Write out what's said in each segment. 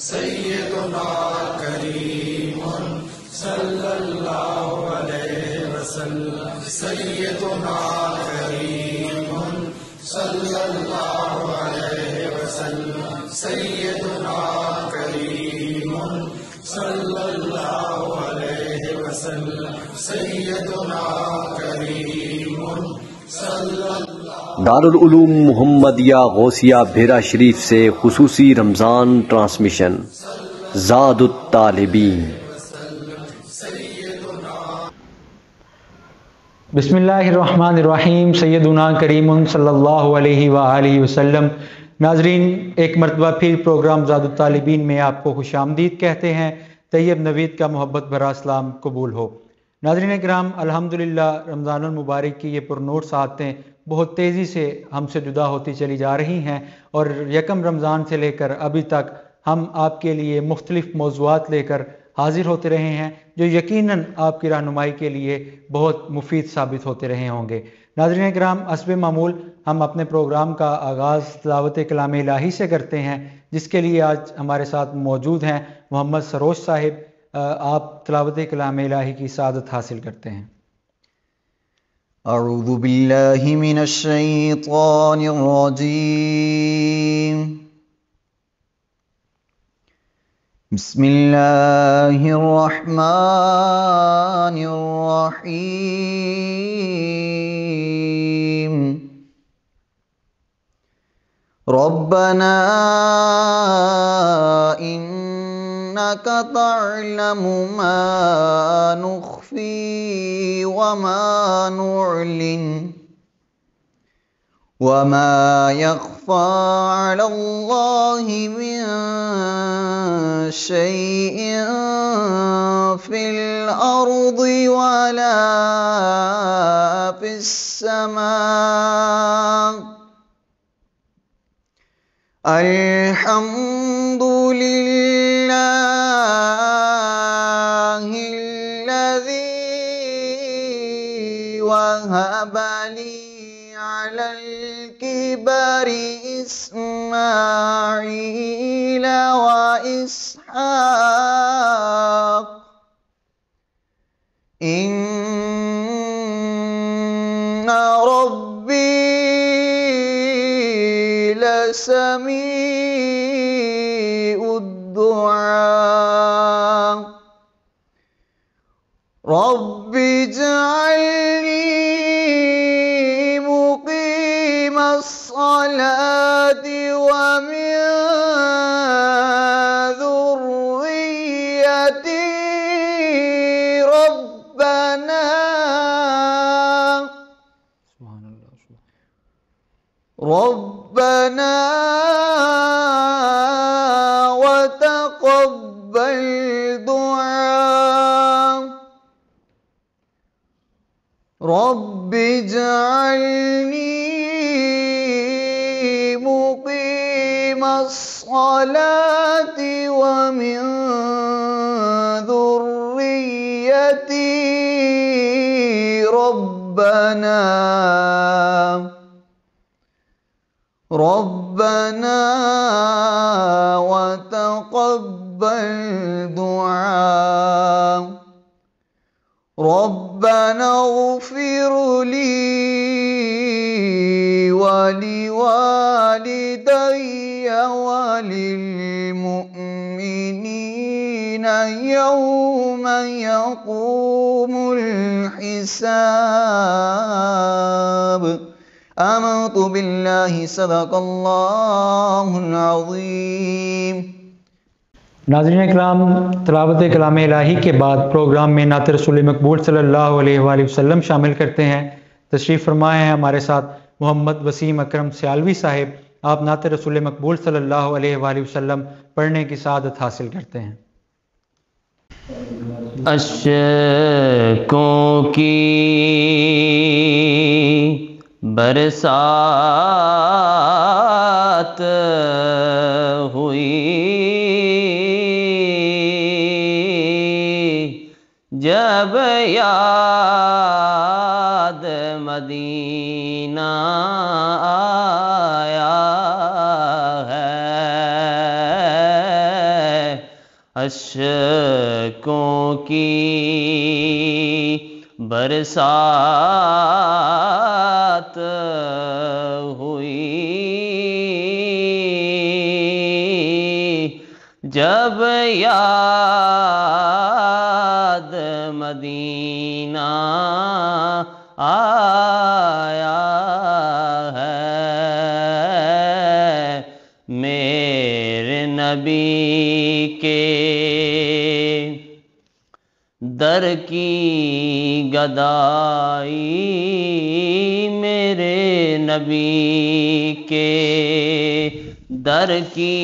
سیدنا کریم صلی اللہ علیہ وسلم، سیدنا کریم صلی اللہ علیہ وسلم، سیدنا کریم صلی اللہ علیہ وسلم، سیدنا کریم صلی اللہ۔ دارالعلوم محمدیہ غوثیہ بھیرا شریف سے خصوصی رمضان ٹرانسمیشن زاد الطالبین۔ بسم اللہ الرحمن الرحیم۔ سیدنا کریم صلی اللہ علیہ وآلہ وسلم۔ ناظرین، ایک مرتبہ پھر پروگرام زاد الطالبین میں آپ کو خوش آمدید کہتے ہیں۔ طیب نوید کا محبت بھرا اسلام قبول ہو۔ ناظرین کرام، الحمدللہ رمضان المبارک کی یہ پرنور ساعتیں بہت تیزی سے ہم سے جدا ہوتی چلی جا رہی ہیں، اور یکم رمضان سے لے کر ابھی تک ہم آپ کے لیے مختلف موضوعات لے کر حاضر ہوتے رہے ہیں جو یقیناً آپ کی رہنمائی کے لیے بہت مفید ثابت ہوتے رہے ہوں گے۔ ناظرین کرام، حسب معمول ہم اپنے پروگرام کا آغاز تلاوت کلام الہی سے کرتے ہیں، جس کے لیے آج ہمارے ساتھ موجود ہیں محمد سروش صاحب۔ آپ تلاوت کلام الہی کی سعادت حاصل کرتے ہیں۔ اعوذ باللہ من الشیطان الرجیم، بسم اللہ الرحمن الرحیم۔ ربنا انک تعلم ما نخفی وما نعلن وما يخفى على الله من شيء في الأرض ولا في السماء الحمد لله الذي وهب لي على الكبر إسماعيل وإسحاق إن ربي لسميع الدعاء رب اجعلني مقيم الصلاة ومن ذريتي ربنا وتقبل دعاء رب اجعلني مقيم الصلاة ومن ذريتي ربنا وتقبل دعاء ربنا اغفر لي ولوالدي وللمؤمنين يوم يقوم الحساب آمنت باللہ صدق اللہ العظیم۔ ناظرین اکرام، تلاوت کلام الہی کے بعد پروگرام میں نعت رسول مقبول صلی اللہ علیہ وآلہ وسلم شامل کرتے ہیں۔ تشریف فرمائے ہیں ہمارے ساتھ محمد وسیم اکرم سیالوی صاحب۔ آپ نعت رسول مقبول صلی اللہ علیہ وآلہ وسلم پڑھنے کی سعادت حاصل کرتے ہیں۔ اشکوں کی برسات ہوئی جب یاد مدینہ آیا ہے اشکوں کی برسات ہوئی جب یاد مدینہ آیا ہے میرے نبی کے در کی گدائی میرے نبی کے در کی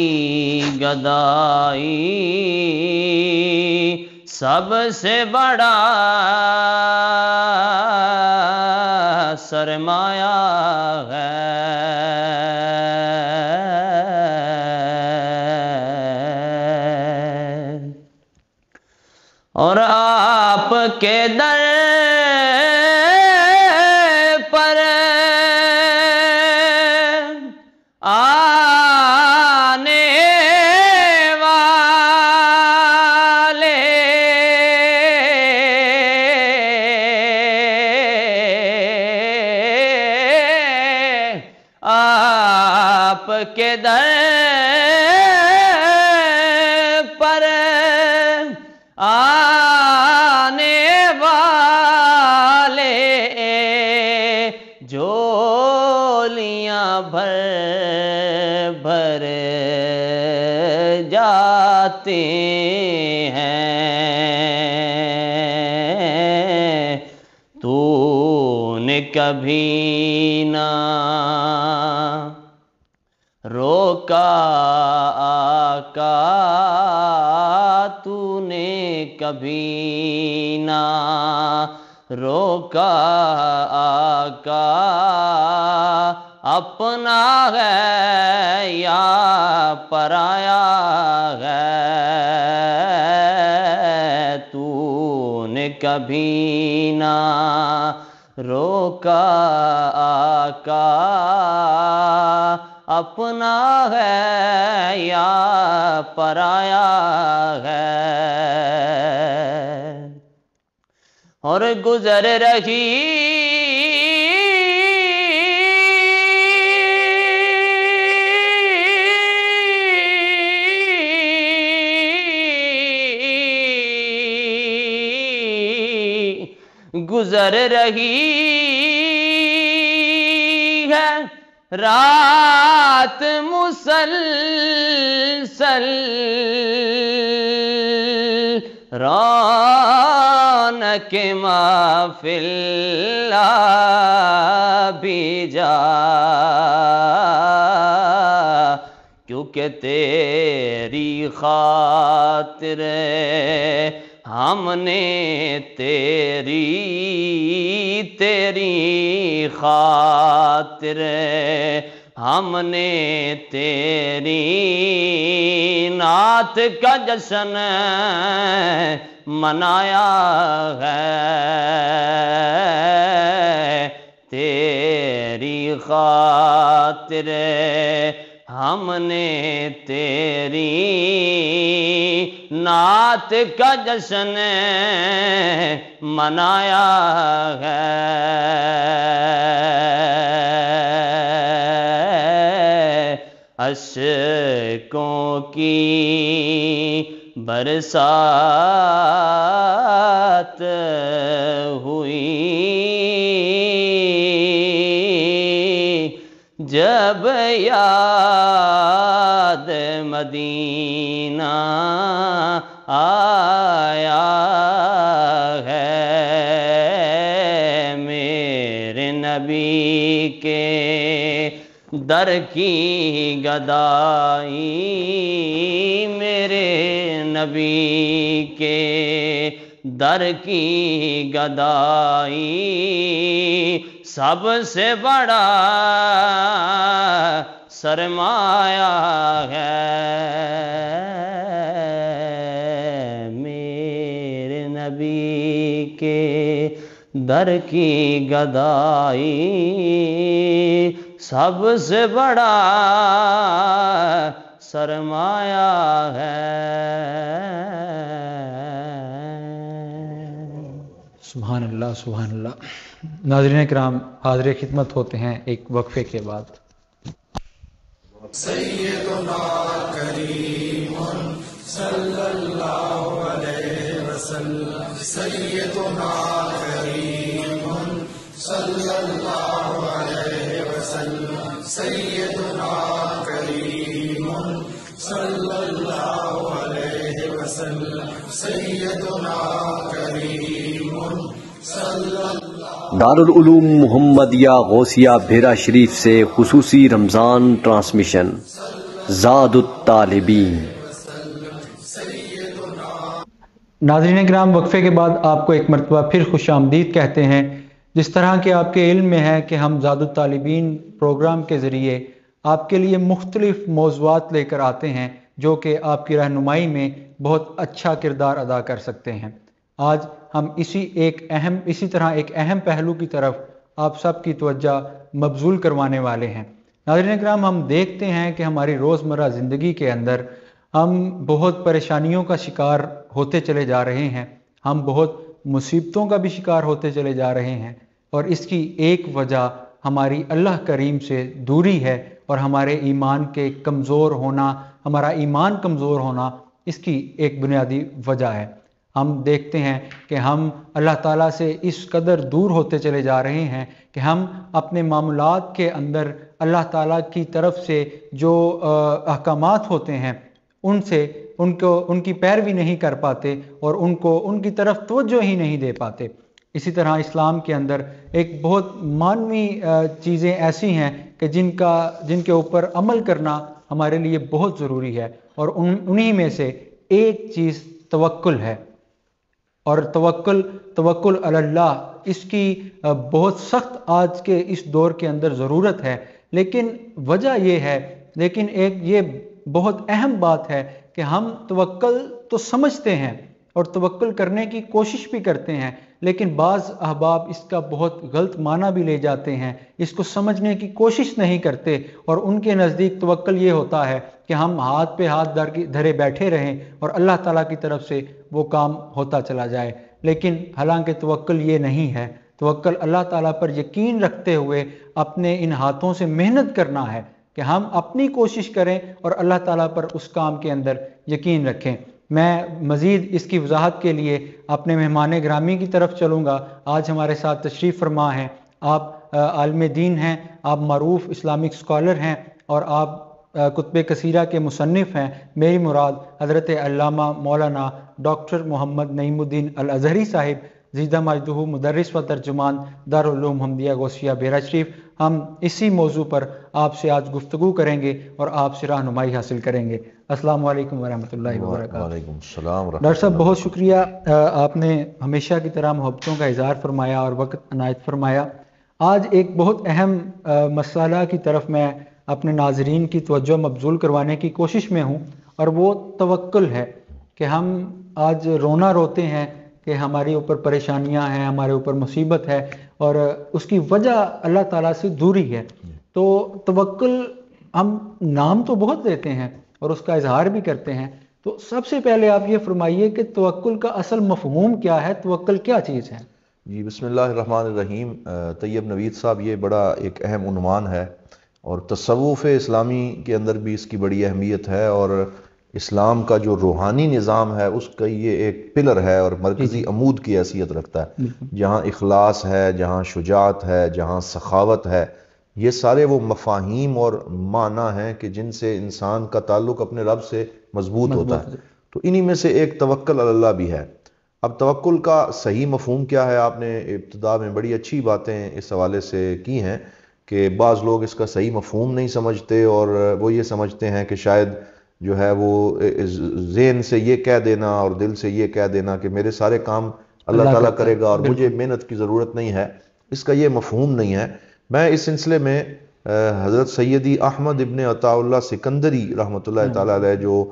گدائی سب سے بڑا سرمایہ ہے اور آپ کے در پر آنے والے آپ کے در پر آنے والے جولیاں بھر بھر جاتے ہیں تو نے کبھی نہ روکا آقا تو نے کبھی نہ روکا آقا اپنا ہے یا پرایا ہے تو نے کبھی نہ روکا آقا اپنا ہے یا پرایا ہے اور گزر رہی گزر رہی ہے رات مسلسل رونق محفل بھی جا کیونکہ تیری خاطر ہم نے تیری خاطر ہم نے تیری نعت کا جشن منایا ہے تیری خاطر ہم نے تیری نعت کا جشن منایا ہے اشکوں کی برسات ہوئی جب یاد مدینہ آیا ہے میرے نبی کے در کی گدائی میرے نبی کے در کی گدائی سب سے بڑا سرمایہ ہے میرے نبی کے در کی گدائی سب سے بڑا سرمایہ ہے سبحان اللہ سبحان اللہ۔ ناظرین کرام، حاضر خدمت ہوتے ہیں ایک وقفے کے بعد۔ سیدنا کریم صلی اللہ علیہ وسلم، سیدنا کریم صلی اللہ علیہ وسلم، سیدنا کریم صلی اللہ علیہ وسلم، سیدنا کریم صلی اللہ۔ دارالعلوم محمدیہ غوثیہ بھیرا شریف سے خصوصی رمضان ٹرانسمیشن زاد الطالبین۔ ناظرین کرام، وقفے کے بعد آپ کو ایک مرتبہ پھر خوش آمدید کہتے ہیں۔ جس طرح کہ آپ کے علم میں ہے کہ ہم زاد الطالبین پروگرام کے ذریعے آپ کے لیے مختلف موضوعات لے کر آتے ہیں جو کہ آپ کی رہنمائی میں بہت اچھا کردار ادا کر سکتے ہیں۔ آج ہم اسی طرح ایک اہم پہلو کی طرف آپ سب کی توجہ مبذول کروانے والے ہیں۔ ناظرین کرام، ہم دیکھتے ہیں کہ ہماری روزمرہ زندگی کے اندر ہم بہت پریشانیوں کا شکار ہوتے چلے جا رہے ہیں، ہم بہت مصیبتوں کا بھی شکار ہوتے چلے جا رہے ہیں، اور اس کی ایک وجہ ہماری اللہ کریم سے دوری ہے اور ہمارے ایمان کے کمزور ہونا، ہمارا ایمان کمزور ہونا اس کی ایک بنیادی وجہ ہے۔ ہم دیکھتے ہیں کہ ہم اللہ تعالیٰ سے اس قدر دور ہوتے چلے جا رہے ہیں کہ ہم اپنے معاملات کے اندر اللہ تعالیٰ کی طرف سے جو احکامات ہوتے ہیں ان کی پیروی نہیں کر پاتے اور ان کی طرف توجہ ہی نہیں دے پاتے۔ اسی طرح اسلام کے اندر ایک بہت معنوی چیزیں ایسی ہیں کہ جن کے اوپر عمل کرنا ہمارے لیے بہت ضروری ہے، اور انہی میں سے ایک چیز توکل ہے، اور توکل علی اللہ اس کی بہت سخت آج کے اس دور کے اندر ضرورت ہے۔ لیکن وجہ یہ بہت اہم بات ہے کہ ہم توکل تو سمجھتے ہیں اور توکل کرنے کی کوشش بھی کرتے ہیں، لیکن بعض احباب اس کا بہت غلط معنی بھی لے جاتے ہیں، اس کو سمجھنے کی کوشش نہیں کرتے، اور ان کے نزدیک توکل یہ ہوتا ہے کہ ہم ہاتھ پہ ہاتھ دھرے بیٹھے رہیں اور اللہ تعالیٰ کی طرف سے وہ کام ہوتا چلا جائے۔ لیکن حالانکہ توکل یہ نہیں ہے۔ توکل اللہ تعالیٰ پر یقین رکھتے ہوئے اپنے ان ہاتھوں سے محنت کرنا ہے کہ ہم اپنی کوشش کریں اور اللہ تعالیٰ پر اس کام کے اندر یقین رکھیں۔ میں مزید اس کی وضاحت کے لیے اپنے مہمان گرامی کی طرف چلوں گا۔ آج ہمارے ساتھ تشریف فرما ہیں، آپ عالم دین ہیں، آپ معروف اسلامک اسکالر ہیں، اور آپ کتب کثیرہ کے مصنف ہیں۔ میری مراد حضرت علامہ مولانا ڈاکٹر محمد نعیم الدین الازہری صاحب، زیدہ مجدہ مدرس و ترجمان دارالعلوم محمدیہ غوثیہ بھیرا شریف۔ ہم اسی موضوع پر آپ سے آج گفتگو کریں گے اور آپ سے رہنمائی حاصل کریں گے۔ السلام علیکم ورحمۃ اللہ وبرکاتہ۔ وعلیکم السلام ورحمۃ اللہ۔ ڈاکٹر صاحب، بہت شکریہ، آپ نے ہمیشہ کی طرح محبتوں کا اظہار فرمایا اور وقت عنایت فرمایا۔ آج ایک بہت اہم مسئلہ کی طرف میں اپنے ناظرین کی توجہ مبذول کروانے کی کوشش میں ہوں، اور وہ توکل ہے کہ ہم آج رونا روتے ہیں کہ ہمارے اوپر پریشانیاں ہیں، ہمارے اوپر مصیبت ہے، اور اس کی وجہ اللہ تعالیٰ سے دوری ہے۔ تو توکل ہم نام تو بہت دیتے ہیں اور اس کا اظہار بھی کرتے ہیں، تو سب سے پہلے آپ یہ فرمائیے کہ توکل کا اصل مفہوم کیا ہے، توکل کیا چیز ہے؟ جی، بسم اللہ الرحمن الرحیم۔ طیب نوید صاحب، یہ بڑا ایک اہم عنوان ہے، اور تصوف اسلامی کے اندر بھی اس کی بڑی اہمیت ہے، اور اسلام کا جو روحانی نظام ہے اس کا یہ ایک پلر ہے اور مرکزی عمود کی حیثیت رکھتا ہے۔ جہاں اخلاص ہے، جہاں شجاعت ہے، جہاں سخاوت ہے، یہ سارے وہ مفاہیم اور معنی ہیں کہ جن سے انسان کا تعلق اپنے رب سے مضبوط ہوتا ہے۔ تو انہی میں سے ایک توکل علی اللہ بھی ہے۔ اب توکل کا صحیح مفہوم کیا ہے؟ آپ نے ابتدا میں بڑی اچھی باتیں اس حوالے سے کی ہیں کہ بعض لوگ اس کا صحیح مفہوم نہیں سمجھتے، اور وہ یہ سمجھتے ہیں کہ شاید جو ہے وہ ذہن سے یہ کہہ دینا اور دل سے یہ کہہ دینا کہ میرے سارے کام اللہ تعالیٰ کرے گا اور مجھے محنت کی ضرورت نہیں ہے، اس کا یہ مفہوم نہیں ہے۔ میں اس سلسلے میں حضرت سیدی احمد ابن عطا اللہ سکندری رحمۃ اللہ تعالیٰ علیہ، جو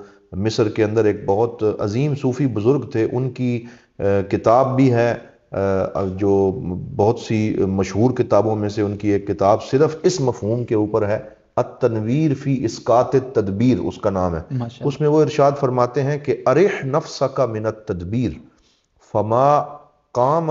مصر کے اندر ایک بہت عظیم صوفی بزرگ تھے، ان کی کتاب بھی ہے جو بہت سی مشہور کتابوں میں سے ان کی ایک کتاب صرف اس مفہوم کے اوپر ہے، التنویر فی اسقاط التدبیر اس کا نام ہے۔ اس میں وہ ارشاد فرماتے ہیں کہ ارح نفسک من التدبیر فما قام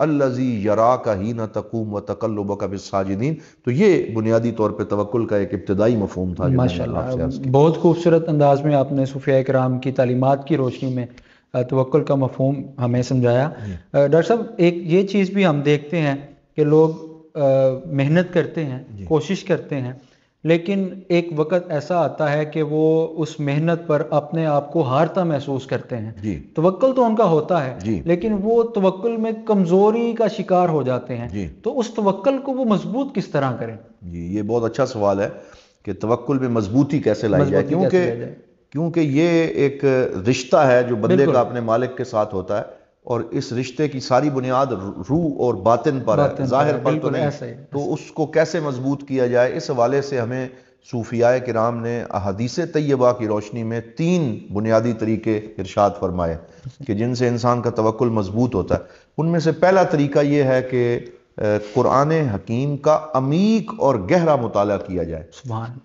الذی یراک حین تقوم وتقلبک بالساجدین. تو یہ بنیادی طور پہ توکل کا ایک ابتدائی مفہوم تھا جو میں نے ماشاء آپ سے عرض اللہ کیا. بہت خوبصورت انداز میں آپ نے صوفیاء کرام کی تعلیمات کی روشنی میں توکل کا مفہوم ہمیں سمجھایا. ڈاکٹر صاحب ایک یہ چیز بھی ہم دیکھتے ہیں کہ لوگ محنت کرتے ہیں، کوشش کرتے ہیں، لیکن ایک وقت ایسا آتا ہے کہ وہ اس محنت پر اپنے آپ کو ہارتا محسوس کرتے ہیں. جی توکل تو ان کا ہوتا ہے جی لیکن وہ توکل میں کمزوری کا شکار ہو جاتے ہیں. جی تو اس توکل کو وہ مضبوط کس طرح کریں؟ جی یہ بہت اچھا سوال ہے کہ توکل میں مضبوطی کیسے لائی جائے، کیونکہ یہ ایک رشتہ ہے جو بندے کا اپنے مالک کے ساتھ ہوتا ہے، اور اس رشتے کی ساری بنیاد روح اور باطن پر ہے، ظاہر پر تو نہیں. تو اس کو کیسے مضبوط کیا جائے، اس حوالے سے ہمیں صوفیاء کرام نے احادیث طیبہ کی روشنی میں 3 بنیادی طریقے ارشاد فرمائے کہ جن سے انسان کا توکل مضبوط ہوتا ہے. ان میں سے پہلا طریقہ یہ ہے کہ قرآن حکیم کا عمیق اور گہرا مطالعہ کیا جائے.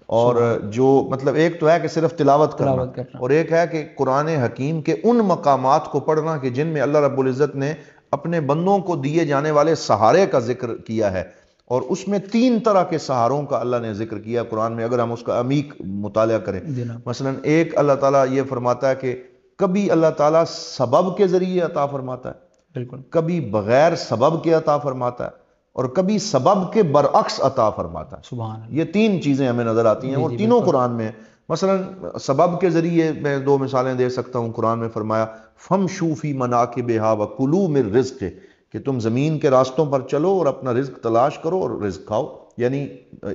اور جو مطلب ایک تو ہے کہ صرف تلاوت کرنا، اور ایک ہے کہ قرآن حکیم کے ان مقامات کو پڑھنا کہ جن میں اللہ رب العزت نے اپنے بندوں کو دیے جانے والے سہارے کا ذکر کیا ہے. اور اس میں 3 طرح کے سہاروں کا اللہ نے ذکر کیا قرآن میں، اگر ہم اس کا عمیق مطالعہ کریں. مثلا ایک اللہ تعالیٰ یہ فرماتا ہے کہ کبھی اللہ تعالیٰ سبب کے ذریعے عطا فرماتا ہے، بالکل، کبھی بغیر سبب کے عطا فرماتا ہے، اور کبھی سبب کے برعکس عطا فرماتا ہے. سبحان اللہ. یہ 3 چیزیں ہمیں نظر آتی ہیں اور تینوں قرآن میں. مثلا سبب کے ذریعے میں 2 مثالیں دے سکتا ہوں. قرآن میں فرمایا فَامْشُوا فِي مَنَاكِبِهَا وَكُلُوا مِن رِزْقِهِ، کہ تم زمین کے راستوں پر چلو اور اپنا رزق تلاش کرو اور رزق کھاؤ. یعنی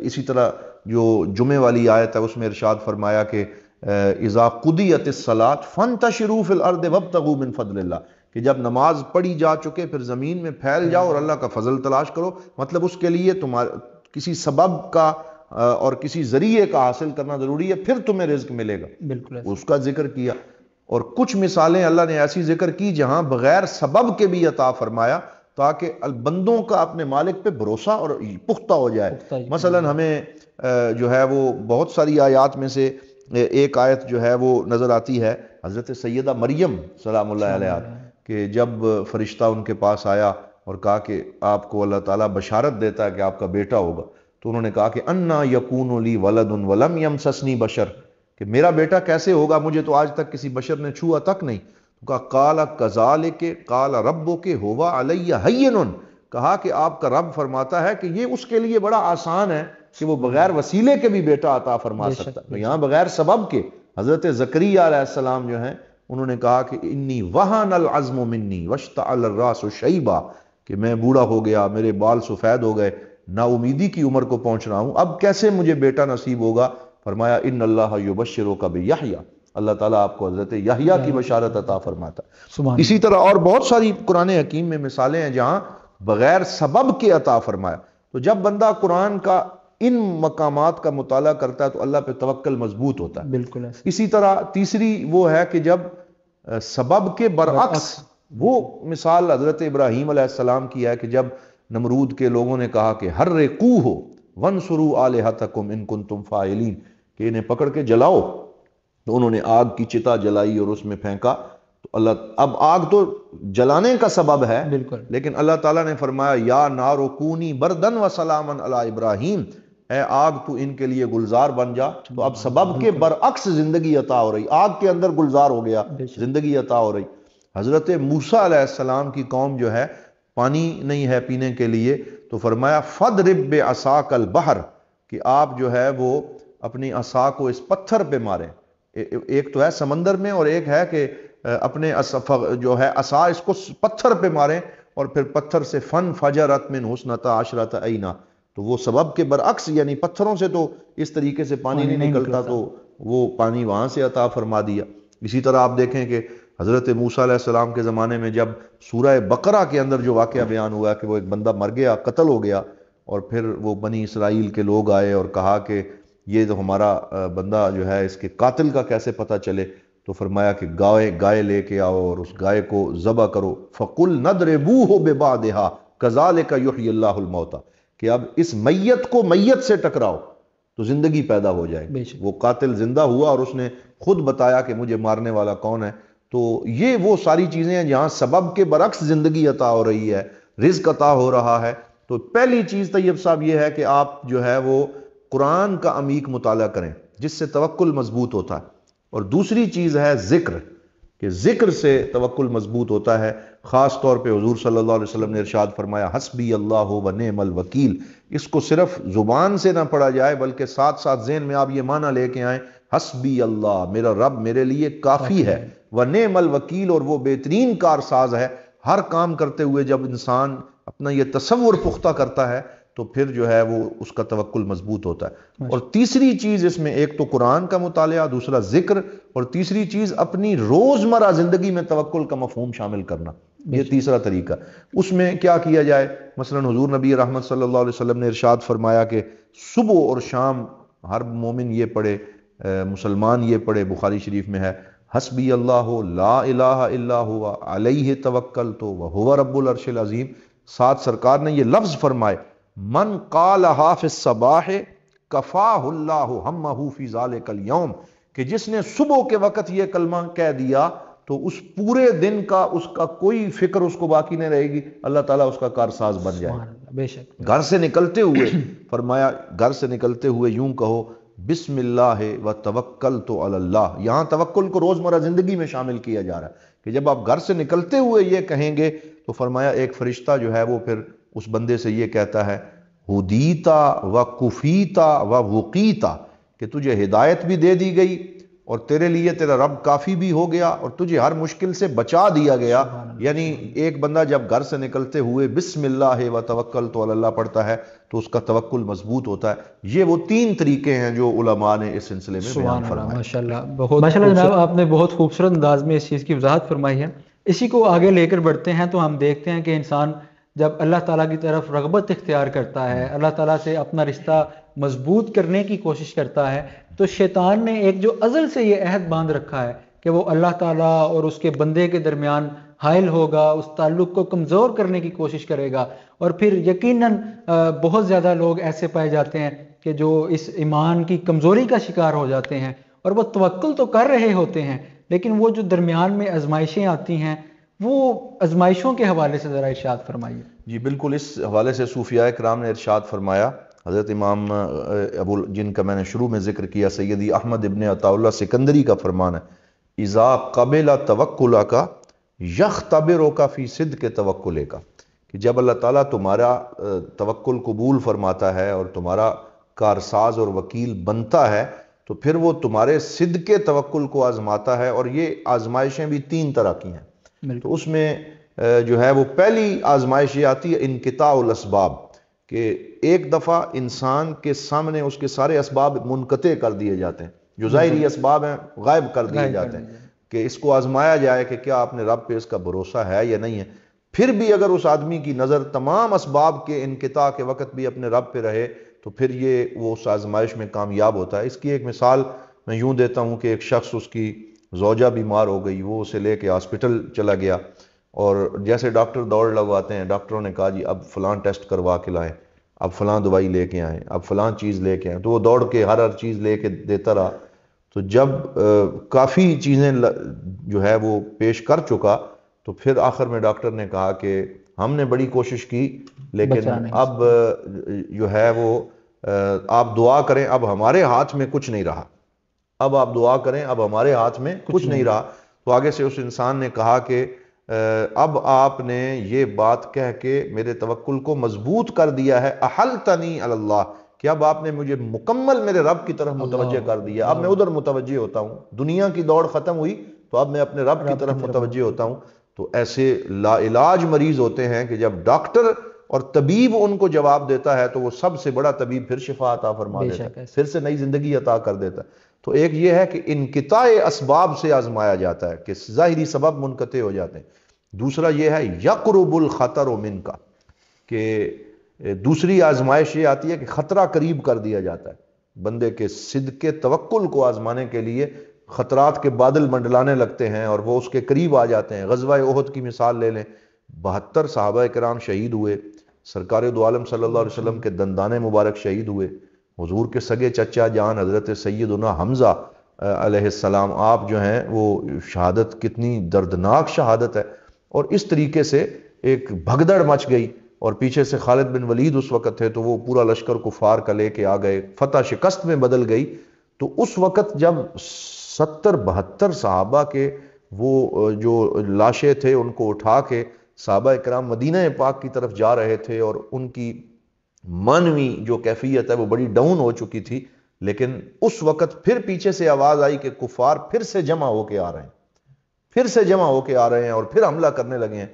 اسی طرح جو جمعے والی آیت ہے اس میں ارشاد فرمایا کہ اذا قضیت الصلاۃ فانتشروا فی الارض وابتغوا من فضل اللہ، کہ جب نماز پڑھی جا چکے پھر زمین میں پھیل جاؤ اور اللہ کا فضل تلاش کرو. مطلب اس کے لیے کسی سبب کا اور کسی ذریعے کا حاصل کرنا ضروری ہے، پھر تمہیں رزق ملے گا. بالکل اس کا ذکر کیا. اور کچھ مثالیں اللہ نے ایسی ذکر کی جہاں بغیر سبب کے بھی عطا فرمایا تاکہ بندوں کا اپنے مالک پہ بھروسہ اور پختہ ہو جائے. مثلا ہمیں جو ہے وہ بہت ساری آیات میں سے ایک آیت جو ہے وہ نظر آتی ہے حضرت سیدہ مریم سلام اللہ علیہ، کہ جب فرشتہ ان کے پاس آیا اور کہا کہ آپ کو اللہ تعالیٰ بشارت دیتا ہے کہ آپ کا بیٹا ہوگا، تو انہوں نے کہا کہ انا یکون لی ولد ولم یمسسنی بشر، کہ میرا بیٹا کیسے ہوگا، مجھے تو آج تک کسی بشر نے چھوا تک نہیں. تو کہا قال کذالک قال ربک ھو علی ہین، کہا کہ آپ کا رب فرماتا ہے کہ یہ اس کے لیے بڑا آسان ہے کہ وہ بغیر وسیلے کے بھی بیٹا عطا فرما سکتا ہے. یہاں بغیر سبب کے حضرت زکریا علیہ السلام جو ہیں انہوں نے کہا کہ انی وہن العظم منی واشتعل الراس شیبا، کہ میں بوڑھا ہو گیا، میرے بال سفید ہو گئے، نا امیدی کی عمر کو پہنچ رہا ہوں، اب کیسے مجھے بیٹا نصیب ہوگا. فرمایا ان اللہ یبشرک بیحییٰ، اللہ تعالیٰ آپ کو حضرت یحییٰ کی بشارت عطا فرماتا ہے. اسی طرح اور بہت ساری قرآن حکیم میں مثالیں ہیں جہاں بغیر سبب کے عطا فرمایا. تو جب بندہ قرآن کا ان مقامات کا مطالعہ کرتا ہے تو اللہ پہ توکل مضبوط ہوتا ہے. بالکل. اسی طرح تیسری وہ ہے کہ جب سبب کے برعکس، وہ مثال حضرت ابراہیم علیہ السلام کی ہے کہ جب نمرود کے لوگوں نے کہا کہ حرقوہ وانصروا آلہتکم ان کنتم فاعلین، کہ انہیں پکڑ کے جلاؤ، تو انہوں نے آگ کی چتا جلائی اور اس میں پھینکا. تو اللہ، اب آگ تو جلانے کا سبب ہے لیکن اللہ تعالیٰ نے فرمایا یا نار کونی بردن و سلاما علی ابراہیم، اے آگ تو ان کے لیے گلزار بن جا. تو اب سبب کے برعکس زندگی عطا ہو رہی، آگ کے اندر گلزار ہو گیا، زندگی عطا ہو رہی. حضرت موسیٰ علیہ السلام کی قوم جو ہے پانی نہیں ہے پینے کے لیے، تو فرمایا فَضْرِبْ بِعَصَاكَ الْبَحْرَ، کہ آپ جو ہے وہ اپنی عصا کو اس پتھر پہ ماریں. ایک تو ہے سمندر میں اور ایک ہے کہ اپنے جو ہے عصا اس کو پتھر پہ ماریں، اور پھر پتھر سے فَانْفَجَرَتْ مِنْ حُسْنَتَا عَشْرَةَ عَيْنًا، تو وہ سبب کے برعکس، یعنی پتھروں سے تو اس طریقے سے پانی نہیں نکلتا، تو وہ پانی وہاں سے عطا فرما دیا. اسی طرح آپ دیکھیں کہ حضرت موسیٰ علیہ السلام کے زمانے میں جب سورہ بقرہ کے اندر جو واقعہ بیان ہوا کہ وہ ایک بندہ مر گیا، قتل ہو گیا، اور پھر وہ بنی اسرائیل کے لوگ آئے اور کہا کہ یہ تو ہمارا بندہ جو ہے، اس کے قاتل کا کیسے پتہ چلے. تو فرمایا کہ گائے لے کے آؤ اور اس گائے کو ذبح کرو. فَقُلْ نَضْرِبُوهُ بِبَعْضِهَا كَذَلِكَ يُحْيِي اللَّهُ الْمَوْتَى، کہ اب اس میت کو میت سے ٹکراؤ تو زندگی پیدا ہو جائے. وہ قاتل زندہ ہوا اور اس نے خود بتایا کہ مجھے مارنے والا کون ہے. تو یہ وہ ساری چیزیں ہیں جہاں سبب کے برعکس زندگی عطا ہو رہی ہے. رزق عطا ہو رہا ہے. تو پہلی چیز طیب صاحب یہ ہے کہ آپ جو ہے وہ قرآن کا عمیق مطالعہ کریں جس سے توکل مضبوط ہوتا ہے. اور دوسری چیز ہے ذکر، کہ ذکر سے توکل مضبوط ہوتا ہے. خاص طور پہ حضور صلی اللہ علیہ وسلم نے ارشاد فرمایا حسبی اللہ و نعم الوکیل. اس کو صرف زبان سے نہ پڑھا جائے بلکہ ساتھ ساتھ ذہن میں آپ یہ معنی لے کے آئیں، حسبی اللہ، میرا رب میرے لیے کافی ہے، و نعم الوکیل، اور وہ بہترین کارساز ہے. ہر کام کرتے ہوئے جب انسان اپنا یہ تصور پختہ کرتا ہے تو پھر جو ہے وہ اس کا توکل مضبوط ہوتا ہے. اور تیسری چیز اس میں ایک تو قرآن کا مطالعہ، دوسرا ذکر، اور تیسری چیز اپنی روزمرہ زندگی میں توکل کا مفہوم شامل کرنا. یہ تیسرا طریقہ. اس میں کیا کیا جائے؟ مثلا حضور نبی رحمت صلی اللہ علیہ وسلم نے ارشاد فرمایا کہ صبح اور شام ہر مومن یہ پڑھے، مسلمان یہ پڑھے، بخاری شریف میں ہے حسبی اللہ لا الہ الا ہوا علیہ توکلت وہو رب العرش العظیم. ساتھ سرکار نے یہ لفظ فرمائے من قالہا فی الصباح کفاہ اللہ ہمہ فی ذالک اليوم، کہ جس نے صبح کے وقت یہ کلمہ کہہ دیا تو اس پورے دن کا اس کا کوئی فکر اس کو باقی نہیں رہے گی، اللہ تعالیٰ اس کا کارساز بن جائے. بے شک. گھر سے نکلتے ہوئے فرمایا گھر سے نکلتے ہوئے یوں کہو بسم اللہ و توکلت علی اللہ. یہاں توکل کو روزمرہ زندگی میں شامل کیا جا رہا ہے کہ جب آپ گھر سے نکلتے ہوئے یہ کہیں گے تو فرمایا ایک فرشتہ جو ہے وہ پھر اس بندے سے یہ کہتا ہے ہدیتا و کفیتا و وقیتا، کہ تجھے ہدایت بھی دے دی گئی اور تیرے لیے تیرا رب کافی بھی ہو گیا اور تجھے ہر مشکل سے بچا دیا گیا. یعنی ایک بندہ جب گھر سے نکلتے ہوئے بسم اللہ و توکلت علی اللہ پڑھتا ہے تو اس کا توکل مضبوط ہوتا ہے. یہ وہ تین طریقے ہیں جو علماء نے اس سلسلے میں بیان فرمائے. ماشاءاللہ جناب، آپ نے بہت خوبصورت انداز میں اس چیز کی وضاحت فرمائی ہے. اسی کو آگے لے کر بڑھتے ہیں تو ہم دیکھتے ہیں کہ انسان جب اللہ تعالیٰ کی طرف رغبت اختیار کرتا ہے، اللہ تعالیٰ سے اپنا رشتہ مضبوط کرنے کی کوشش کرتا ہے، تو شیطان نے ایک جو ازل سے یہ عہد باندھ رکھا ہے کہ وہ اللہ تعالیٰ اور اس کے بندے کے درمیان حائل ہوگا، اس تعلق کو کمزور کرنے کی کوشش کرے گا. اور پھر یقیناً بہت زیادہ لوگ ایسے پائے جاتے ہیں کہ جو اس ایمان کی کمزوری کا شکار ہو جاتے ہیں اور وہ توکل تو کر رہے ہوتے ہیں لیکن وہ جو درمیان میں آزمائشیں آتی ہیں وہ آزمائشوں کے حوالے سے ذرا ارشاد فرمائیے. جی بالکل، اس حوالے سے صوفیاء کرام نے ارشاد فرمایا. حضرت امام جن کا میں نے شروع میں ذکر کیا سیدی احمد ابن عطا اللہ سکندری کا فرمان ہے اذا قبل توکلک یختبرک فی صدق توکلک، کہ جب اللہ تعالیٰ تمہارا توکل قبول فرماتا ہے اور تمہارا کارساز اور وکیل بنتا ہے تو پھر وہ تمہارے صدق توکل کو آزماتا ہے. اور یہ آزمائشیں بھی تین طرح کی ہیں. تو اس میں جو ہے وہ پہلی آزمائش یہ آتی ہے انقطاع الاسباب، کہ ایک دفعہ انسان کے سامنے اس کے سارے اسباب منقطع کر دیے جاتے ہیں، جو ظاہری اسباب ہیں غائب کر دیے جاتے ہیں، کہ اس کو آزمایا جائے کہ کیا آپ نے رب پہ اس کا بھروسہ ہے یا نہیں ہے. پھر بھی اگر اس آدمی کی نظر تمام اسباب کے انقطاع کے وقت بھی اپنے رب پہ رہے تو پھر یہ وہ اس آزمائش میں کامیاب ہوتا ہے. اس کی ایک مثال میں یوں دیتا ہوں کہ ایک شخص، اس کی زوجہ بیمار ہو گئی، وہ اسے لے کے ہاسپٹل چلا گیا اور جیسے ڈاکٹر دوڑ لگواتے ہیں، ڈاکٹروں نے کہا جی اب فلاں ٹیسٹ کروا کے لائیں، اب فلاں دوائی لے کے آئیں، اب فلاں چیز لے کے آئیں. تو وہ دوڑ کے ہر چیز لے کے دیتا رہا. تو جب کافی چیزیں جو ہے وہ پیش کر چکا تو پھر آخر میں ڈاکٹر نے کہا کہ ہم نے بڑی کوشش کی لیکن اب جو ہے وہ آپ دعا کریں، اب ہمارے ہاتھ میں کچھ نہیں رہا، اب آپ دعا کریں، اب ہمارے ہاتھ میں کچھ نہیں رہا. تو آگے سے اس انسان نے کہا کہ اب آپ نے یہ بات کہہ کے میرے توکل کو مضبوط کر دیا ہے، احلتنی علی اللہ، کہ اب آپ نے مجھے مکمل میرے رب کی طرف متوجہ کر دیا. اب میں ادھر متوجہ ہوتا ہوں، دنیا کی دوڑ ختم ہوئی تو اب میں اپنے رب کی طرف متوجہ ہوتا ہوں. تو ایسے لا علاج مریض ہوتے ہیں کہ جب ڈاکٹر اور طبیب ان کو جواب دیتا ہے تو وہ سب سے بڑا طبیب پھر شفا عطا فرما دیتا ہے، پھر سے نئی زندگی عطا کر دیتا ہے. تو ایک یہ ہے کہ انقطاع اسباب سے آزمایا جاتا ہے کہ ظاہری سبب منقطع ہو جاتے ہیں. دوسرا یہ ہے یقرب الخطر منک، کہ دوسری آزمائش یہ آتی ہے کہ خطرہ قریب کر دیا جاتا ہے. بندے کے صدق توکل کو آزمانے کے لیے خطرات کے بادل منڈلانے لگتے ہیں اور وہ اس کے قریب آ جاتے ہیں. غزوہ احد کی مثال لے لیں، 72 صحابہ کرام شہید ہوئے، سرکار دو عالم صلی اللہ علیہ وسلم کے دندان مبارک شہید ہوئے، حضور کے سگے چچا جان حضرت سیدنا حمزہ علیہ السلام، آپ جو ہیں وہ شہادت، کتنی دردناک شہادت ہے. اور اس طریقے سے ایک بھگدڑ مچ گئی، اور پیچھے سے خالد بن ولید اس وقت تھے، تو وہ پورا لشکر کفار کا لے کے آ گئے، فتح شکست میں بدل گئی۔ تو اس وقت جب 70-72 صحابہ کے وہ جو لاشیں تھے ان کو اٹھا کے صحابہ اکرام مدینہ پاک کی طرف جا رہے تھے، اور ان کی معنوی جو کیفیت ہے وہ بڑی ڈاؤن ہو چکی تھی، لیکن اس وقت پھر پیچھے سے آواز آئی کہ کفار پھر سے جمع ہو کے آ رہے ہیں، پھر سے جمع ہو کے آ رہے ہیں اور پھر حملہ کرنے لگے ہیں۔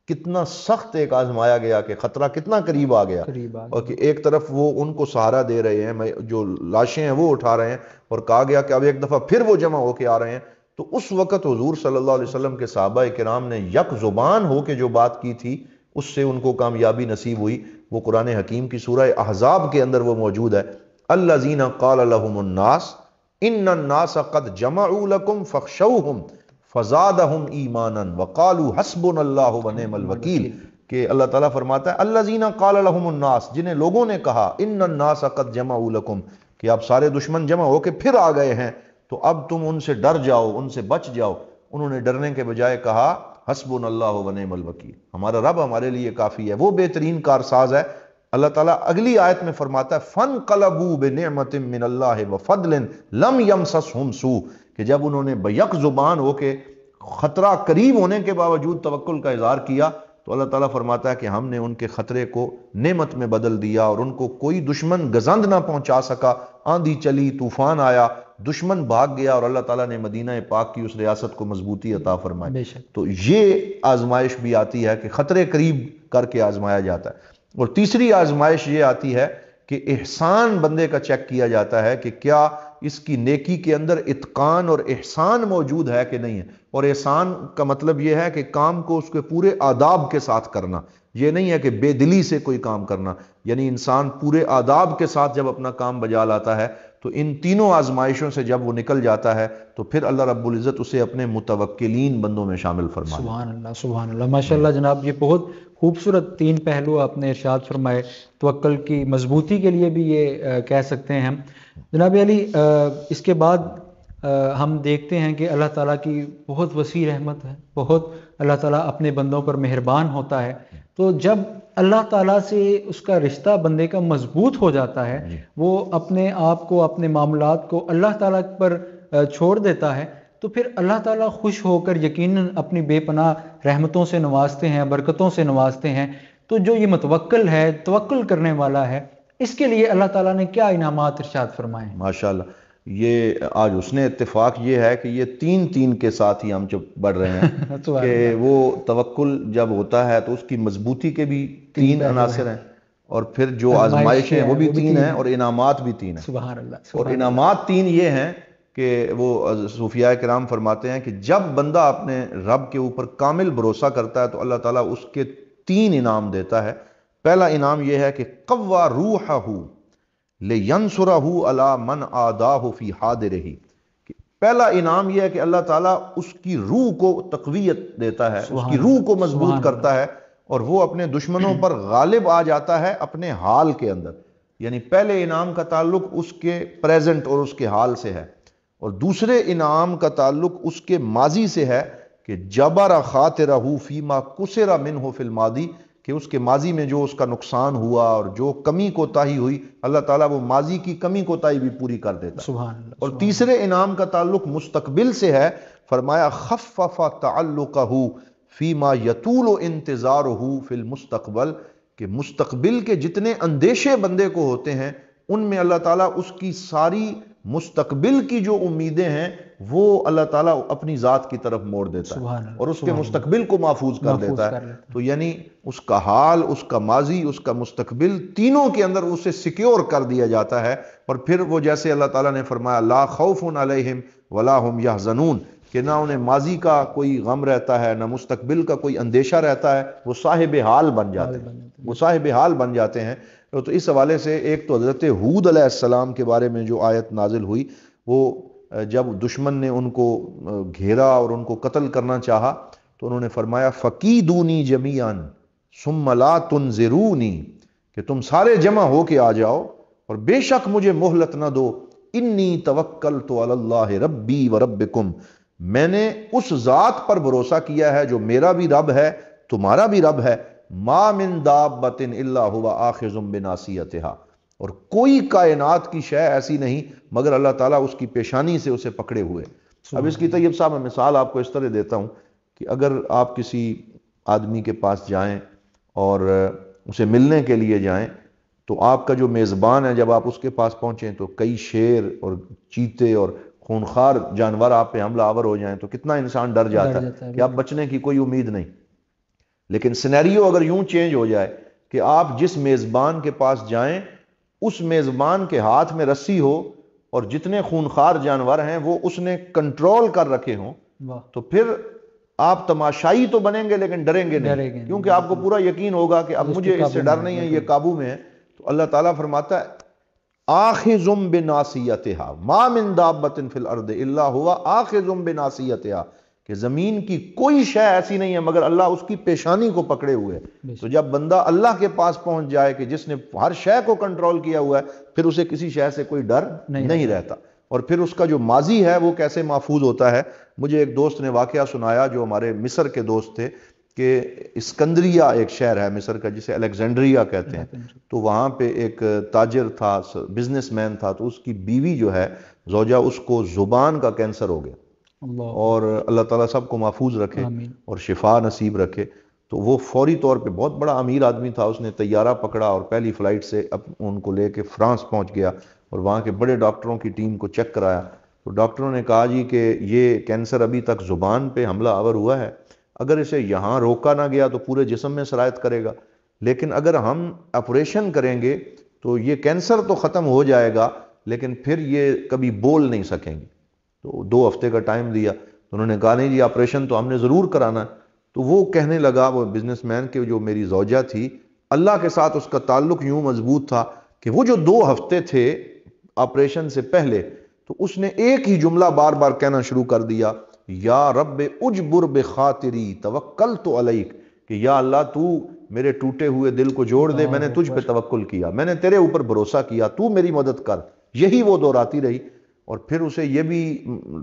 کتنا سخت ایک آزمایا گیا کہ خطرہ کتنا قریب آ گیا، اور کہ ایک طرف وہ ان کو سہارا دے رہے ہیں، جو لاشیں ہیں وہ اٹھا رہے ہیں، اور کہا گیا کہ اب ایک دفعہ پھر وہ جمع ہو کے آ رہے ہیں۔ تو اس وقت حضور صلی اللہ علیہ وسلم کے صحابہ کرام نے یک زبان ہو کے جو بات کی تھی، اس سے ان کو کامیابی نصیب ہوئی۔ وہ قرآن حکیم کی سورہ احزاب کے اندر وہ موجود ہے، الذین قال لهم الناس ان الناس قد جمعوا لكم فاخشوهم فزادهم ایمانا وقالوا حسبنا اللہ ونعم الوکیل، کہ اللہ تعالیٰ فرماتا ہے الذین قال لهم الناس، جنہیں لوگوں نے کہا ان الناس قد جمعوا لكم، کہ اب سارے دشمن جمع ہو کے پھر آ گئے ہیں، تو اب تم ان سے ڈر جاؤ، ان سے بچ جاؤ۔ انہوں نے ڈرنے کے بجائے کہا حسبنا اللہ ونعم الوکیل، ہمارا رب ہمارے لیے کافی ہے، وہ بہترین کارساز ہے۔ اللہ تعالیٰ اگلی آیت میں فرماتا ہے فَانْقَلَبُوا بِنِعْمَةٍ مِّنَ اللَّهِ وَفَضْلٍ لَمْ يَمْسَسْهُمْ سُوءٌ، کہ جب انہوں نے بیک زبان ہو کے خطرہ قریب ہونے کے باوجود توکل کا اظہار کیا، تو اللہ تعالیٰ فرماتا ہے کہ ہم نے ان کے خطرے کو نعمت میں بدل دیا، اور ان کو کوئی دشمن گزند نہ پہنچا سکا۔ آندھی چلی، طوفان آیا، دشمن بھاگ گیا، اور اللہ تعالیٰ نے مدینہ پاک کی اس ریاست کو مضبوطی عطا فرمائی۔ تو یہ آزمائش بھی آتی ہے کہ خطرے قریب کر کے آزمایا جاتا ہے۔ اور تیسری آزمائش یہ آتی ہے کہ احسان بندے کا چیک کیا جاتا ہے کہ کیا اس کی نیکی کے اندر اتقان اور احسان موجود ہے کہ نہیں ہے۔ اور احسان کا مطلب یہ ہے کہ کام کو اس کے پورے آداب کے ساتھ کرنا، یہ نہیں ہے کہ بے دلی سے کوئی کام کرنا، یعنی انسان پورے آداب کے ساتھ جب اپنا کام بجا لاتا ہے، تو ان تینوں آزمائشوں سے جب وہ نکل جاتا ہے تو پھر اللہ رب العزت اسے اپنے متوکلین بندوں میں شامل فرماتا ہے۔ سبحان اللہ، سبحان اللہ، ماشاءاللہ جناب، یہ بہت خوبصورت تین پہلو آپ نے ارشاد فرمائے، توکل کی مضبوطی کے لیے بھی یہ کہہ سکتے ہیں ہم۔ جناب علی، اس کے بعد ہم دیکھتے ہیں کہ اللہ تعالیٰ کی بہت وسیع رحمت ہے، بہت اللہ تعالیٰ اپنے بندوں پر مہربان ہوتا ہے۔ تو جب اللہ تعالیٰ سے اس کا رشتہ بندے کا مضبوط ہو جاتا ہے، وہ اپنے آپ کو، اپنے معاملات کو اللہ تعالیٰ پر چھوڑ دیتا ہے، تو پھر اللہ تعالیٰ خوش ہو کر یقیناً اپنی بے پناہ رحمتوں سے نوازتے ہیں، برکتوں سے نوازتے ہیں۔ تو جو یہ متوکل ہے، توکل کرنے والا ہے، اس کے لیے اللہ تعالیٰ نے کیا انعامات ارشاد فرمائے ہیں؟ ماشاءاللہ، یہ آج اس نے اتفاق یہ ہے کہ یہ تین کے ساتھ ہی ہم جب بڑھ رہے ہیں کہ وہ توکل جب ہوتا ہے تو اس کی مضبوطی کے بھی تین عناصر ہیں، اور پھر جو آزمائشیں ہیں وہ بھی تین ہیں، اور انعامات بھی تین ہیں۔ سبحان اللہ۔ اور انعامات تین یہ ہیں کہ وہ صوفیاء کرام فرماتے ہیں کہ جب بندہ اپنے رب کے اوپر کامل بھروسہ کرتا ہے تو اللہ تعالیٰ اس کے تین انعام دیتا ہے۔ پہلا انعام یہ ہے کہ قوّا روحہ لینصرہ علی من آداہ فی حاضرہ، پہلا انعام یہ ہے کہ اللہ تعالیٰ اس کی روح کو تقویت دیتا ہے، اس کی روح کو مضبوط کرتا ہے، اور وہ اپنے دشمنوں پر غالب آ جاتا ہے اپنے حال کے اندر۔ یعنی پہلے انعام کا تعلق اس کے پریزنٹ اور اس کے حال سے ہے، اور دوسرے انعام کا تعلق اس کے ماضی سے ہے کہ جبر خاطرہ فیما کسر منہ فی الماضی، کہ اس کے ماضی میں جو اس کا نقصان ہوا اور جو کمی کوتاہی ہوئی، اللہ تعالیٰ وہ ماضی کی کمی کوتاہی بھی پوری کر دیتا ہے۔ سبحان اللہ۔ اور تیسرے انعام کا تعلق مستقبل سے ہے، فرمایا خفف تعلقہ فیما یطول انتظارہ فی المستقبل، کہ مستقبل کے جتنے اندیشے بندے کو ہوتے ہیں ان میں اللہ تعالیٰ اس کی ساری مستقبل کی جو امیدیں ہیں وہ اللہ تعالیٰ اپنی ذات کی طرف موڑ دیتا ہے اور اس کے مستقبل کو محفوظ کر دیتا ہے۔ تو یعنی اس کا حال، اس کا ماضی، اس کا مستقبل، تینوں کے اندر اسے سیکیور کر دیا جاتا ہے، اور پھر وہ جیسے اللہ تعالیٰ نے فرمایا لا خوف علیہم ولا ہم یحزنون، کہ نہ انہیں ماضی کا کوئی غم رہتا ہے، نہ مستقبل کا کوئی اندیشہ رہتا ہے، وہ صاحب حال بن جاتے ہیں، وہ صاحب حال بن جاتے ہیں۔ تو اس حوالے سے ایک تو حضرت ہود علیہ السلام کے بارے میں جو آیت نازل ہوئی، وہ جب دشمن نے ان کو گھیرا اور ان کو قتل کرنا چاہا تو انہوں نے فرمایا فَقِیدُونِی جَمِیعًا ثُمَّ لَا تُنْظِرُونِی، کہ تم سارے جمع ہو کے آ جاؤ اور بے شک مجھے مہلت نہ دو، انی توکلت علی اللہ ربی و ربکم، میں نے اس ذات پر بھروسہ کیا ہے جو میرا بھی رب ہے تمہارا بھی رب ہے، ما من دابۃ الا هو آخذ بناصیتها، اور کوئی کائنات کی شے ایسی نہیں مگر اللہ تعالیٰ اس کی پیشانی سے اسے پکڑے ہوئے۔ اب اس کی طیب صاحب میں مثال آپ کو اس طرح دیتا ہوں کہ اگر آپ کسی آدمی کے پاس جائیں اور اسے ملنے کے لیے جائیں تو آپ کا جو میزبان ہے جب آپ اس کے پاس پہنچیں تو کئی شیر اور چیتے اور خونخوار جانور آپ پہ حملہ آور ہو جائیں تو کتنا انسان ڈر جاتا ہے کہ اب بچنے کی کوئی امید نہیں۔ لیکن سینیریو اگر یوں چینج ہو جائے کہ آپ جس میزبان کے پاس جائیں اس میزبان کے ہاتھ میں رسی ہو اور جتنے خونخوار جانور ہیں وہ اس نے کنٹرول کر رکھے ہوں، تو پھر آپ تماشائی تو بنیں گے لیکن ڈریں گے نہیں، کیونکہ آپ کو پورا یقین ہوگا کہ اب مجھے اس سے ڈر نہیں ہے، یہ قابو میں ہے۔ تو اللہ تعالیٰ فرماتا ہے آخذ بناصیتها ما من دابۃ فی الارض الا هو آخذ بناصیتها، کہ زمین کی کوئی شے ایسی نہیں ہے مگر اللہ اس کی پیشانی کو پکڑے ہوئے ہے۔ تو جب بندہ اللہ کے پاس پہنچ جائے کہ جس نے ہر شے کو کنٹرول کیا ہوا ہے، پھر اسے کسی شے سے کوئی ڈر نہیں رہتا، اور پھر اس کا جو ماضی ہے وہ کیسے محفوظ ہوتا ہے۔ مجھے ایک دوست نے واقعہ سنایا جو ہمارے مصر کے دوست تھے کہ اسکندریہ ایک شہر ہے مصر کا جسے الیگزینڈریا کہتے ہیں، تو وہاں پہ ایک تاجر تھا، بزنس مین تھا، تو اس کی بیوی جو ہے زوجہ، اس کو زبان کا کینسر ہو گیا، اور اللہ تعالیٰ سب کو محفوظ رکھے اور شفا نصیب رکھے۔ تو وہ فوری طور پہ بہت بڑا امیر آدمی تھا، اس نے طیارہ پکڑا اور پہلی فلائٹ سے ان کو لے کے فرانس پہنچ گیا اور وہاں کے بڑے ڈاکٹروں کی ٹیم کو چیک کرایا۔ تو ڈاکٹروں نے کہا جی کہ یہ کینسر ابھی تک زبان پہ حملہ آور ہوا ہے، اگر اسے یہاں روکا نہ گیا تو پورے جسم میں سرایت کرے گا، لیکن اگر ہم آپریشن کریں گے تو یہ کینسر تو ختم ہو جائے گا لیکن پھر یہ کبھی بول نہیں سکیں گے۔ تو 2 ہفتے کا ٹائم دیا، تو انہوں نے کہا نہیں جی آپریشن تو ہم نے ضرور کرانا ہے۔ تو وہ کہنے لگا، وہ بزنس مین کہ جو میری زوجہ تھی اللہ کے ساتھ اس کا تعلق یوں مضبوط تھا کہ وہ جو 2 ہفتے تھے آپریشن سے پہلے، تو اس نے ایک ہی جملہ بار بار کہنا شروع کر دیا، یا رب اجبر بخاطری توکلت علیک، کہ یا اللہ تو میرے ٹوٹے ہوئے دل کو جوڑ دے، میں نے تجھ پہ توکل کیا، میں نے تیرے اوپر بھروسہ کیا، تو میری مدد کر۔ یہی وہ دہراتی رہی، اور پھر اسے یہ بھی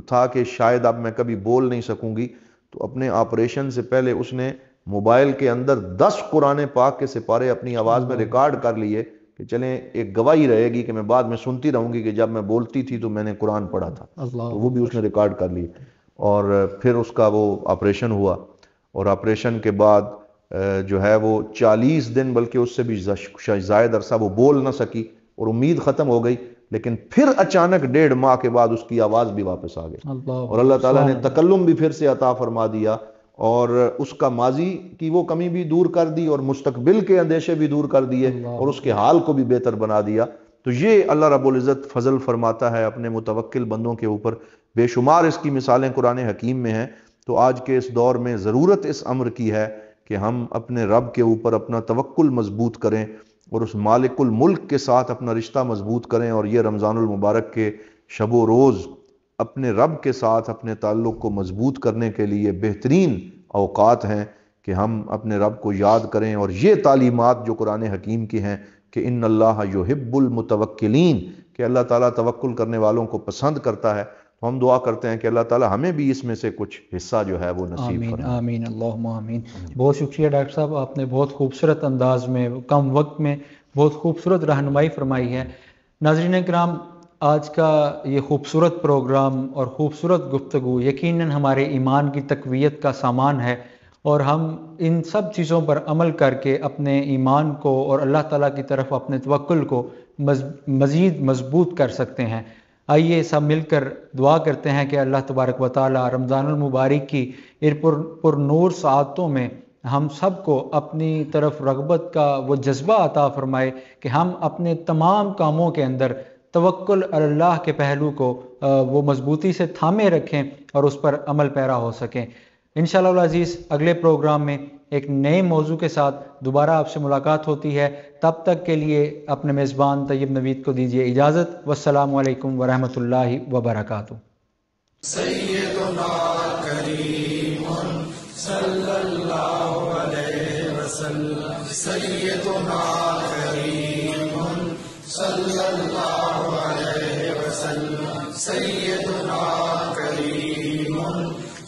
تھا کہ شاید اب میں کبھی بول نہیں سکوں گی، تو اپنے آپریشن سے پہلے اس نے موبائل کے اندر 10 قرآن پاک کے سپارے اپنی آواز میں ریکارڈ کر لیے کہ چلیں ایک گواہی رہے گی کہ میں بعد میں سنتی رہوں گی کہ جب میں بولتی تھی تو میں نے قرآن پڑھا تھا، تو وہ بھی اس نے ریکارڈ کر لی۔ اور پھر اس کا وہ آپریشن ہوا، اور آپریشن کے بعد جو ہے وہ 40 دن بلکہ اس سے بھی زائد عرصہ وہ بول نہ سکی اور امید ختم ہو گئی، لیکن پھر اچانک 1.5 ماہ کے بعد اس کی آواز بھی واپس آ گئی، اور اللہ تعالیٰ نے تکلم بھی پھر سے عطا فرما دیا، اور اس کا ماضی کی وہ کمی بھی دور کر دی اور مستقبل کے اندیشے بھی دور کر دیے اور اس کے حال کو بھی بہتر بنا دیا۔ تو یہ اللہ رب العزت فضل فرماتا ہے اپنے متوکل بندوں کے اوپر، بے شمار اس کی مثالیں قرآن حکیم میں ہیں۔ تو آج کے اس دور میں ضرورت اس امر کی ہے کہ ہم اپنے رب کے اوپر اپنا توکل مضبوط کریں اور اس مالک الملک کے ساتھ اپنا رشتہ مضبوط کریں، اور یہ رمضان المبارک کے شب و روز اپنے رب کے ساتھ اپنے تعلق کو مضبوط کرنے کے لیے بہترین اوقات ہیں کہ ہم اپنے رب کو یاد کریں، اور یہ تعلیمات جو قرآن حکیم کی ہیں کہ ان اللہ یحب المتوکلین، کہ اللہ تعالیٰ توکل کرنے والوں کو پسند کرتا ہے۔ تو ہم دعا کرتے ہیں کہ اللہ تعالیٰ ہمیں بھی اس میں سے کچھ حصہ جو ہے وہ نصیب آمین فرمائے۔ آمین اللہم آمین۔ بہت شکریہ ڈاکٹر صاحب، آپ نے بہت خوبصورت انداز میں کم وقت میں بہت خوبصورت رہنمائی فرمائی ہے۔ ناظرین کرام، آج کا یہ خوبصورت پروگرام اور خوبصورت گفتگو یقیناً ہمارے ایمان کی تقویت کا سامان ہے، اور ہم ان سب چیزوں پر عمل کر کے اپنے ایمان کو اور اللہ تعالیٰ کی طرف اپنے توکل کو مزید مضبوط کر سکتے ہیں۔ آئیے سب مل کر دعا کرتے ہیں کہ اللہ تبارک و تعالیٰ رمضان المبارک کی پر نور ساعتوں میں ہم سب کو اپنی طرف رغبت کا وہ جذبہ عطا فرمائے کہ ہم اپنے تمام کاموں کے اندر توکل اللہ کے پہلو کو وہ مضبوطی سے تھامے رکھیں اور اس پر عمل پیرا ہو سکیں۔ انشاءاللہ العزیز اگلے پروگرام میں ایک نئے موضوع کے ساتھ دوبارہ آپ سے ملاقات ہوتی ہے، تب تک کے لیے اپنے میزبان طیب نوید کو دیجیے اجازت۔ والسلام علیکم ورحمۃ اللہ وبرکاتہ۔ سیدنا کریم صلی اللہ علیہ وسلم، سیدنا کریم صلی اللہ علیہ وسلم، سیدنا کریم